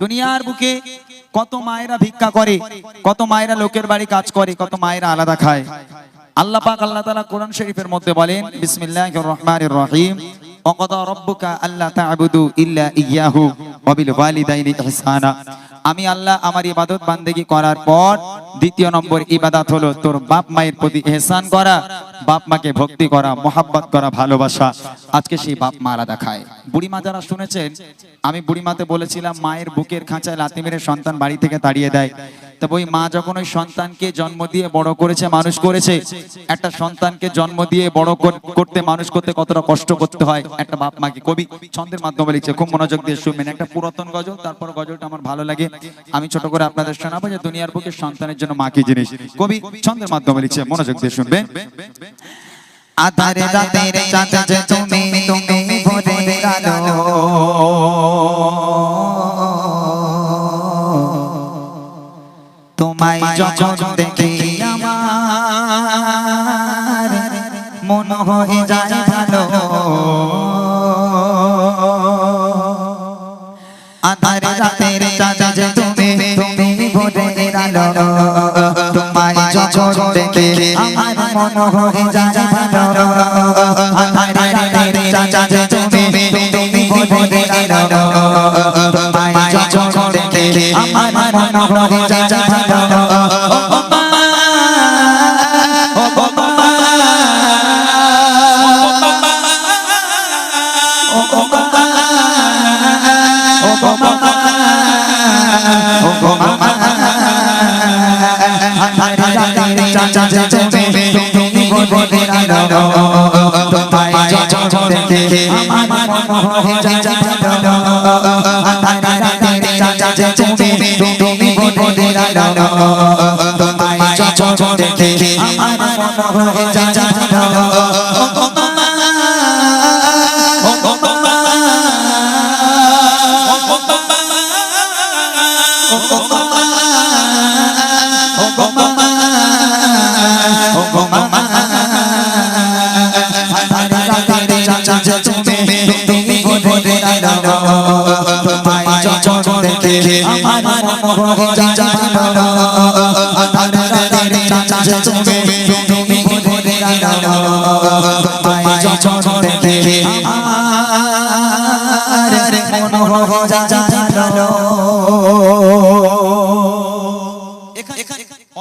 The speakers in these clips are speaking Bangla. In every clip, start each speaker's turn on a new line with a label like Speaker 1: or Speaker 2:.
Speaker 1: দুনিয়ার বুকে কত মায়েরা ভিক্ষা করে, কত মায়েরা লোকের বাড়ি কাজ করে, কত মায়েরা আলাদা খায়। আল্লাহ পাক আল্লাহ তাআলা কোরআন শরীফের মধ্যে বলেন, বিসমিল্লাহির রহমানির রহিম, ওয়াকাদা রাব্বুকা আল্লা তা'বুদু ইল্লা ইয়্যাহু ওয়া বিল ওয়ালিদাইনি ইহসানা। আমি আল্লাহ আমার ইবাদত বান্দেগি করার পর দ্বিতীয় নম্বর ইবাদত হলো তোর বাপ মায়ের প্রতি ইহসান করা, বাপ মাকে ভক্তি করা, মোহাব্বত করা, ভালোবাসা। আজকে সেই বাপ মা আলাদা খায়। বুড়িমা যারা শুনেছেন, আমি বুড়িমাতে বলেছিলাম মায়ের বুকের খাঁচায় লাথি মেরে সন্তান বাড়ি থেকে তাড়িয়ে দেয়। তবে ওই মা যখন ওই সন্তানকে জন্ম দিয়ে বড় করেছে, মানুষ করেছে, একটা সন্তানকে জন্ম দিয়ে বড় করতে, মানুষ করতে কতটা কষ্ট করতে হয় একটা বাপ মাকে। কবি ছন্দের মাধ্যমে লিখছে, খুব মনোযোগ দিয়ে শুনবেন। একটা পুরাতন গজল, তারপর গজলটা আমার ভালো লাগে, আমি ছোট করে আপনাদের শোনাবো যে দুনিয়ার বুকে সন্তানের জন্য মা কি জিনিস। কবি ছন্দের মাধ্যমে লিখছে, মনোযোগ দিয়ে শুনবেন। আধারে রাতের চাঁদ যে তুমি তুমি ভোরের আলো, তোমায় যখন দেখি আমার মন হয়ে যায় ভালো। আধারে রাতের চাঁদ যে তুমি তুমি ভোরের আলো, তোমায় যখন দেখি আমার মন হয়ে যায় ভালো। আধারে রাতের চাঁদ যে তুমি তুমি ভোরের আলো, তোমায় যখন দেখি আমার মন হয়ে যায় ভালো।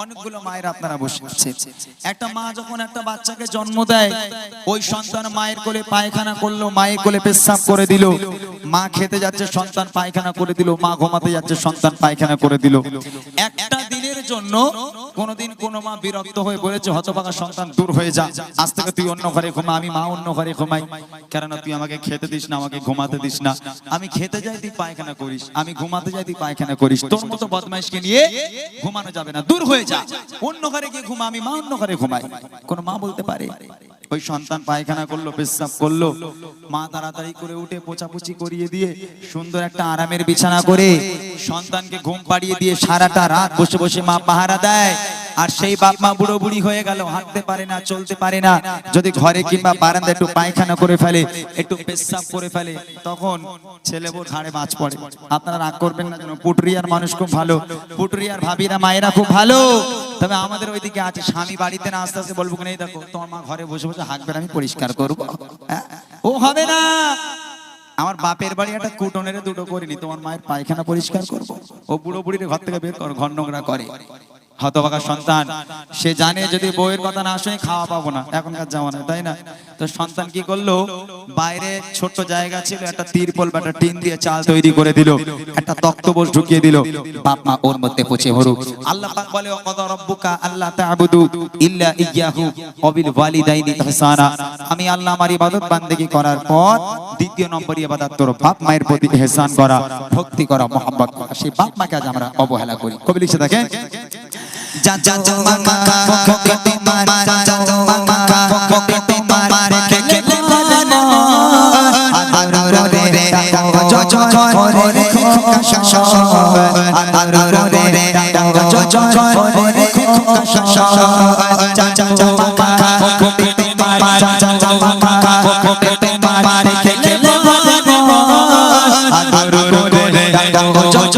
Speaker 1: অনেকগুলো মায়ের আপনারা বসে আছেন। একটা মা যখন একটা বাচ্চাকে জন্ম দেয়, ওই সন্তান মায়ের কোলে পায়খানা করলো, মায়ের কোলে পেশাব করে দিল, মা খেতে যাচ্ছে সন্তান পায়খানা করে দিল, মা ঘুমাতে যাচ্ছে সন্তান পায়খানা করে দিল। একটা দিনের জন্য কোনদিন কোন মা বিরক্ত হয়ে বলেছে, হতভাগা সন্তান দূর হয়ে যা, আজ থেকে তুই অন্য ঘরে ঘুমা, আমি মা অন্য ঘরে ঘুমাই, কেননা তুই আমাকে খেতে দিস না, আমাকে ঘুমাতে দিস না। আমি খেতে যাই তুই পায়খানা করিস, আমি ঘুমাতে যাই তুই পায়খানা করিস, তোর মতো বদমাইশকে নিয়ে ঘুমানো যাবে না, দূর হয়ে যা, অন্য ঘরে গিয়ে ঘুমা, আমি মা অন্য ঘরে ঘুমাই। কোন মা বলতে পারে? ওই সন্তান পায়খানা করলো, পেশাব করলো, মা তাড়াতাড়ি করে উঠে পোছাপুছি করিয়ে দিয়ে সুন্দর একটা আরামের বিছানা করে সন্তানকে ঘুম পাড়িয়ে দিয়ে সারাটা রাত বসে বসে মা পাহারা দেয়। আর সেই বাপ মা বুড়ো বুড়ি হয়ে গেল, হাঁটতে পারে না, চলতে পারে না, যদি ঘরে কিংবা বারান্দায় একটু পায়খানা করে ফেলে, একটু পেশাব করে ফেলে, তখন ছেলে বউ ঘাড়ে বাজ পড়ে। আপনারা রাগ করবেন না, যেন পুটুরিয়ার মানুষ খুব ভালো, পুটুরিয়ার ভাবিরা মায়েরা খুব ভালো। তবে আমাদের ওইদিকে আছে, স্বামী বাড়িতে না আস্তে আস্তে বলবো, এই দেখো তোমার মা ঘরে বসে বসে হাঁকবে, আমি পরিষ্কার করবো, ও হবে না। আমার বাপের বাড়ি একটা কুটনের দুটো করিনি, তোমার মায়ের পায়খানা পরিষ্কার করবো, ও বুড়ো বুড়ির ঘর থেকে বের কর, ঘর নোংরা করে। হতভাগা সন্তান, সে জানে যদি বউয়ের কথা না শুনে খাওয়া পাবো না, এখনকার জামানায়, তাই না? তো সন্তান কি করলো, বাইরে ছোট্ট জায়গা ছিল, একটা তিরপল বা একটা টিন দিয়ে চাল তৈরি করে দিল, একটা তক্তপোষ ঢুকিয়ে দিল, বাপ মা ওর মধ্যে পচে মরুক। আল্লাহ পাক বলে, ওয়াকাদা রাব্বুকা আল্লা তা'বুদু ইল্লা ইয়্যাহু ওয়া বিল ওয়ালিদাইনি ইহসানা। আমি আল্লাহ আমার ইবাদত বান্দেগি করার পর দ্বিতীয় নম্বর ইবাদত তোর বাপ মায়ের প্রতি ইহসান করা, ভক্তি করা, মোহাব্বত করা। সেই বাপ মাকে আজ আমরা অবহেলা করি। কবি লিখে দেখেন, যা যা মামা পকেটে তোমার, যা যা মামা পকেটে তোমার, খেলে না আদর রে জয় জয় রে কশশ আদর রে জয় জয় রে কশশ। যা যা মামা পকেটে তোমার, যা যা মামা পকেটে তোমার, খেলে না আদর রে দাও জয়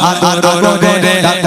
Speaker 1: আদর করে দাও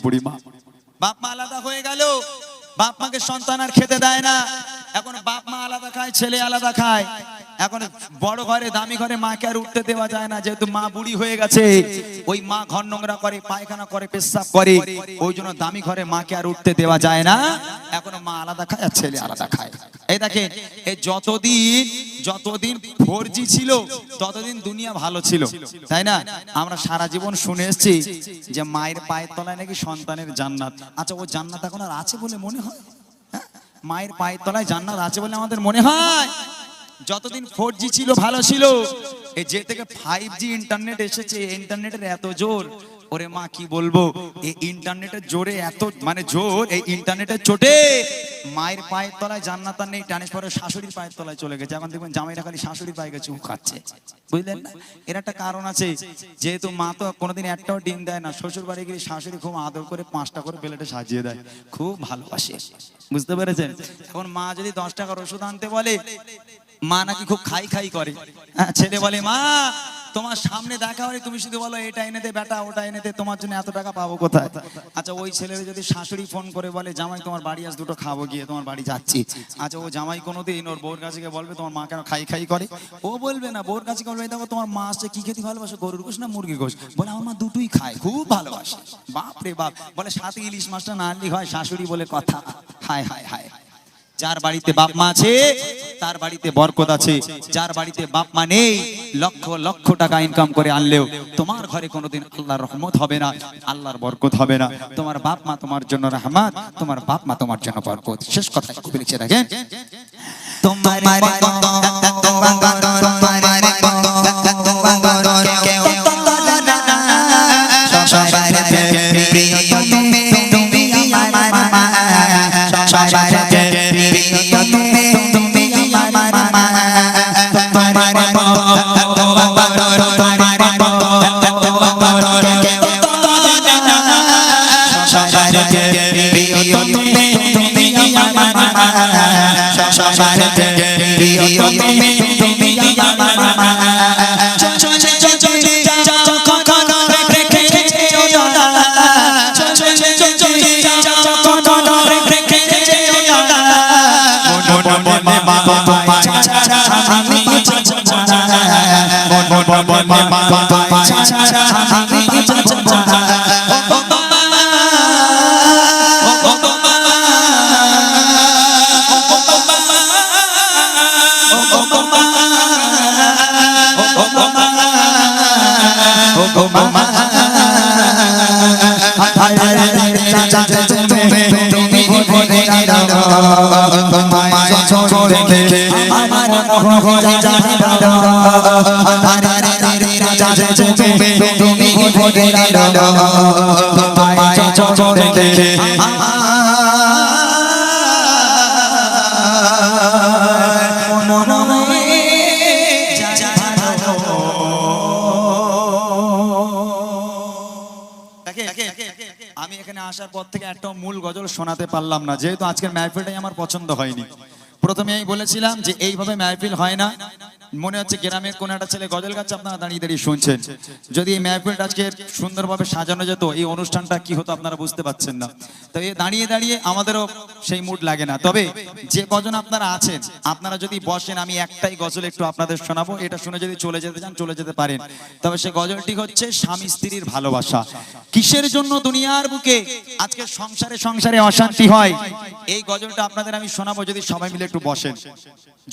Speaker 1: বুড়িমা বাপ মা আলাদা হয়ে গেল বাপ মাকে সন্তান আর খেতে দেয় না এখন বাপ মা আলাদা খায় ছেলে আলাদা খায় এখন বড় ঘরে দামি ঘরে মাকে আর উঠতে দেওয়া যায় না যেহেতু মা বুড়ি হয়ে গেছে ওই মা ঘর নোংরা করে পায়খানা করে পেশাব করে ওই জন্য দামি ঘরে মাকে আর উঠতে দেওয়া যায় না এখন মা আলাদা খায় আর ছেলে আলাদা খায় এই দেখেন এই যতদিন 4G ছিল ততদিন দুনিয়া ভালো ছিল তাই না আমরা সারা জীবন শুনে এসেছি যে মায়ের পায়ের তলায় নাকি সন্তানের জান্নাত আচ্ছা ও জান্নাত এখন আর আছে বলে মনে হয় মায়ের পায়ের তলায় জান্নাত আছে বলে আমাদের মনে হয় যতদিন 4G ছিল ভালো ছিল এই যে থেকে 5G ইন্টারনেট এসেছে ইন্টারনেটের এত জোর ওরে মা কি বলবো এই ইন্টারনেটের জোরে এত মানে জোর এই ইন্টারনেটের চোটে মায়ের পায়ের তলায় জান্নাত আর নেই ট্রান্সফারে শাশুড়ির পায়ের তলায় চলে গেছে এখন দেখবেন জামাইরা খালি শাশুড়ির পায়ে গেছে খাচ্ছে বুঝলেন না এর একটা কারণ আছে যেহেতু মা তো কোনোদিন একটাও ডিম দেয় না শ্বশুর বাড়ি গিয়ে শাশুড়ি খুব আদর করে 5টা করে প্লেটে সাজিয়ে দেয় খুব ভালোবাসে বুঝতে পেরেছেন এখন মা যদি 10 টাকার ওষুধ আনতে বলে মা নাকি খুব খাই করে ছেলে বলে মা তোমার সামনে দেখা হয় তুমি শুধু বলো এটা এনে দে বেটা ওটা এনে দে তোমার জন্য এত টাকা পাবো কোথায় আচ্ছা ওই ছেলের যদি শাশুড়ি ফোন করে বলে জামাই তোমার বাড়ি আজ দুটো খাবো গিয়ে তোমার বাড়ি যাচ্ছি আচ্ছা ও জামাই কোনোদিন ওর বউর কাছে গিয়ে বলবে তোমার মা কেন খাই করে ও বলবে না বউর কাছে বলবে দেখো তোমার মা আসছে কি খেতে ভালোবাসে গরুর গোশ না মুরগির গোশ বলে আমার মা দুটোই খায় খুব ভালোবাসে বাপ রে বাপ বলে সাথে ইলিশ মাছটা না আনলি হয় শাশুড়ি বলে কথা হায় হায় হায় যার বাড়িতে বাপ মা আছে তার বাড়িতে বরকত আছে যার বাড়িতে বাপ মা নেই লক্ষ লক্ষ টাকা ইনকাম করে আনলেও তোমার ঘরে কোনোদিন আল্লাহর রহমত হবে না আল্লাহর বরকত হবে না তোমার বাপ মা তোমার জন্য রহমত তোমার বাপ মা তোমার জন্য বরকত শেষ কথা কবি লিখে রাখেন তোমার আমি এখানে আসার পর থেকে একটা মূল গজল শোনাতে পারলাম না যেহেতু আজকের মাহফিলটাই আমার পছন্দ হয়নি প্রথমে আমি বলেছিলাম যে এইভাবে মাহফিল হয় না, মনে হচ্ছে গ্রামের কোন একটা ছেলে গজল গাচ্ছে, আপনারা দাঁড়িয়ে দাঁড়িয়ে শুনছেন। যদি এই মাহফিলটা আজকে সুন্দরভাবে সাজানো যেত, এই অনুষ্ঠানটা কি হতো আপনারা বুঝতে পারছেন না। তো এই দাঁড়িয়ে দাঁড়িয়ে আমাদেরও সেই মুড লাগে না। তবে যে কজন আপনারা আছেন, আপনারা যদি বসেন, আমি একটাই গজল একটু আপনাদের শোনাবো, এটা শুনে যদি চলে যেতে চান চলে যেতে পারেন। তবে সে গজলটি হচ্ছে স্বামী স্ত্রীর ভালোবাসা। কিসের জন্য দুনিয়ার বুকে আজকে সংসারে সংসারে অশান্তি হয়, এই গজলটা আপনাদের আমি শোনাবো, যদি সবাই মিলে একটু বসেন।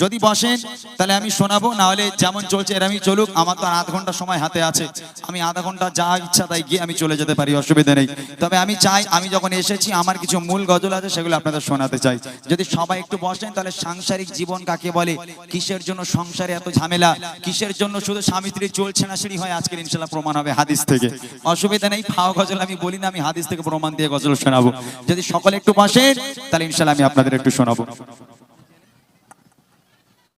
Speaker 1: যদি বসেন তাহলে আমি শোনাবো, না হলে যেমন চলছে এরমই চলুক। আমার তো আর আধ ঘন্টা সময় হাতে আছে, আমি আধা ঘন্টা যা ইচ্ছা তাই গিয়ে আমি চলে যেতে পারি, অসুবিধা নেই। তবে আমি চাই, আমি যখন এসেছি আমার কিছু মূল গজল আছে, সেগুলো আপনাদের শোনাতে চাই। যদি সবাই একটু বসেন তাহলে সাংসারিক জীবন কাকে বলে, কিসের জন্য সংসারে এত ঝামেলা, কিসের জন্য শুধু স্বামী স্ত্রী চলছে না সিঁড়ি হয়, আজকের ইনশাল্লাহ প্রমাণ হবে হাদিস থেকে। অসুবিধা নেই, ফাও গজল আমি বলি না, আমি হাদিস থেকে প্রমাণ দিয়ে গজল শোনাবো। যদি সকলে একটু বসেন তাহলে ইনশাল্লাহ আমি আপনাদের একটু শোনাবো।